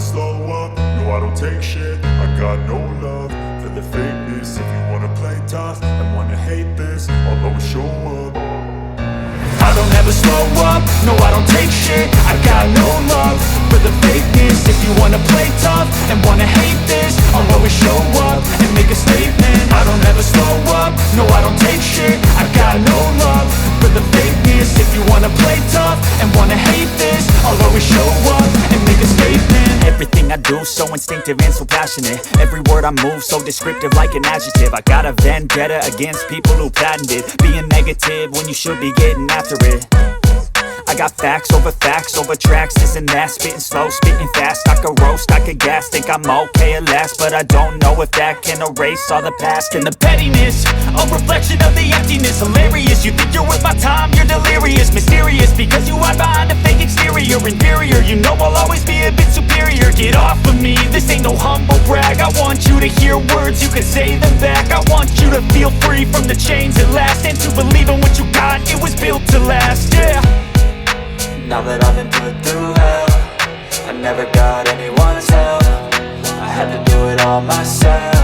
slow up, no I don't take shit. I got no love for the fakeness. If you wanna play tough and wanna hate this, I'll always show up. I don't ever slow up, no I don't take shit. I got no love for the fakeness. If you wanna play tough and wanna hate this, I'll always show up and make a statement. I don't ever slow up, no I don't take shit. I got no love for the fakeness. If you wanna play tough and wanna hate this, I'll always show up and make a statement. Everything I do so instinctive and so passionate. Every word I move so descriptive like an adjective. I got a vendetta against people who patented being negative when you should be getting after it. I got facts over tracks, this and that. Spitting slow, spitting fast, I could roast, I could gas. Think I'm okay at last, but I don't know if that can erase all the past. And the pettiness, a reflection of the emptiness. Hilarious, you think you're worth my time, you're delirious. Mysterious, because you hide behind a fake exterior. Inferior, you know I'll always be a bit superior. Get off of me, this ain't no humble brag. I want you to hear words, you can say them back. I want you to feel free from the chains at last, and to believe in what you got, it was built to last, yeah. Now that I've been put through hell, I never got anyone's help. I had to do it all myself.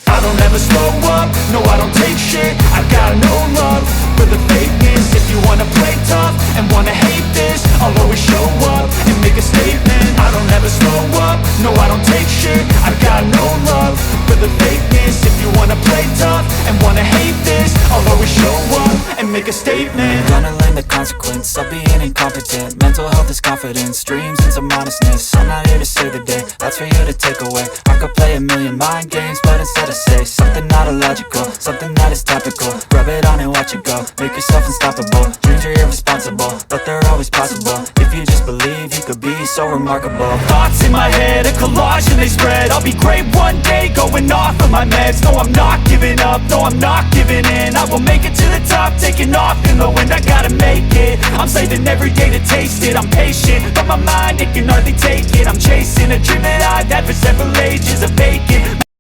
I don't ever slow up, no I don't take shit. I got no love for the fakeness. If you wanna play tough and wanna hate this, I'll always show up and make a statement. I don't ever slow up, no I don't take shit. I got no love for the fakeness. If you wanna play tough and wanna hate this, I'll always show up and make a statement. Gonna learn the consequence of being incompetent. Mental health is confidence, dreams and some honestness. I'm not here to save the day, that's for you to take away. I could play a million mind games, but instead I say something not illogical, something that is topical. Rub it on and watch it go, make yourself unstoppable. Dreams are irresponsible, but they're always possible. If you just believe, you could be so remarkable. Thoughts in my head, a collage and they spread. I'll be great one day, going off of my meds. No, I'm not giving up, no, I'm not giving in. I will make it to the top, taking off in the wind. I gotta make it, I'm saving every day to taste it. I'm patient, but my mind, it can hardly take it. I'm chasing a dream that I've had for several ages, a vacant